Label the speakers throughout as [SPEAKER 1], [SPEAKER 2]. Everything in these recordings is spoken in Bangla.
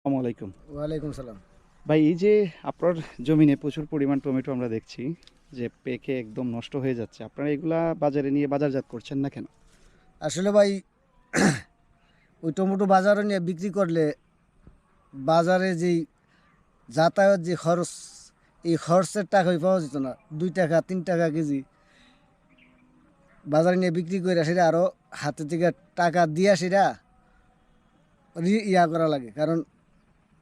[SPEAKER 1] আসসালামু আলাইকুম।
[SPEAKER 2] ওয়ালাইকুম সালাম।
[SPEAKER 1] ভাই এই যে আপনার জমিনে প্রচুর পরিমাণ টমেটো আমরা দেখছি যে পেকে একদম নষ্ট হয়ে যাচ্ছে। আপনারা এগুলা বাজারে নিয়ে বাজারজাত করছেন না কেন?
[SPEAKER 2] আসলে ভাই ওই টমেটো বাজারে নিয়ে বিক্রি করলে বাজারে যেই যাতায়াত যে খরচ, এই খরচের টাকাই পাওয়া যেত না। 2 টাকা 3 টাকা কেজি বাজারে নিয়ে বিক্রি করে সেটা আরও হাতে থেকে টাকা দিয়া সেটা করা লাগে। কারণ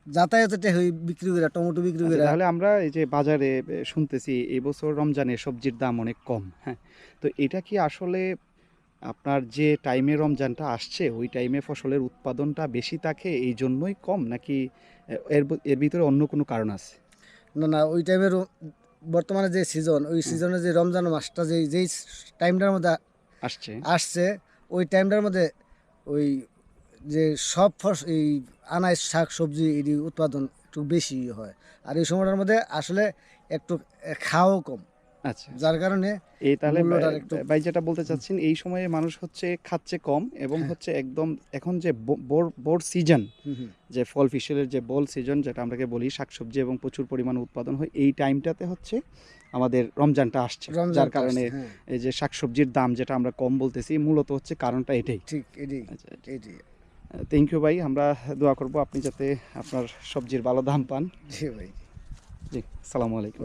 [SPEAKER 2] যাতায়াতের টাকা বিক্রি করে টমেটো বিক্রি
[SPEAKER 1] আচ্ছা,
[SPEAKER 2] করে।
[SPEAKER 1] তাহলে আমরা এই যে বাজারে শুনতেছি এবছর রমজানে সবজির দাম অনেক কম, হ্যাঁ? তো এটা কি আসলে আপনার যে টাইমে রমজানটা আসছে ওই টাইমে ফসলের উৎপাদনটা বেশি থাকে এই জন্যই কম, নাকি এর ভিতরে অন্য কোনো কারণ আছে?
[SPEAKER 2] না না, ওই টাইমের বর্তমানে যে সিজন, ওই
[SPEAKER 1] হুম,
[SPEAKER 2] সিজনে যে রমজান মাসটা যেই যেই টাইমটার মধ্যে
[SPEAKER 1] আসছে।
[SPEAKER 2] আসছে, ওই টাইমটার মধ্যে ওই যে সব এই আনাজ শাক সবজি এটি উৎপাদন একটু বেশি হয়। আর এই সময়টার মধ্যে আসলে একটু খাওয়াও কম,
[SPEAKER 1] আচ্ছা, আচ্ছা।
[SPEAKER 2] যার কারণে
[SPEAKER 1] এই তাহলে
[SPEAKER 2] মূল্যটা একটু।
[SPEAKER 1] ভাই যেটা বলতে
[SPEAKER 2] হুম,
[SPEAKER 1] চাচ্ছেন এই সময়ে মানুষ হচ্ছে খাচ্ছে কম এবং
[SPEAKER 2] হ্যাঁ।
[SPEAKER 1] হচ্ছে একদম এখন যে বোর সিজন,
[SPEAKER 2] হুম হুম।
[SPEAKER 1] যে ফল ফসলের যে বোল সিজন যেটা আমরাকে বলি শাকসবজি এবং প্রচুর পরিমাণে উৎপাদন হয় এই টাইমটাতে হচ্ছে আমাদের রমজানটা আসছে, যার
[SPEAKER 2] রমজানটা
[SPEAKER 1] কারণে
[SPEAKER 2] আসছে, হ্যাঁ।
[SPEAKER 1] এই যে শাকসবজির দাম যেটা আমরা কম বলতেছি মূলত হচ্ছে কারণটা এটাই।
[SPEAKER 2] ঠিক এটি
[SPEAKER 1] আচ্ছা,
[SPEAKER 2] এটি
[SPEAKER 1] থ্যাংক ইউ ভাই, আমরা দোয়া করব আপনি যাতে আপনার সবজির ভালো দাম পান।
[SPEAKER 2] জি ভাই।
[SPEAKER 1] জি, সালামু আলাইকুম।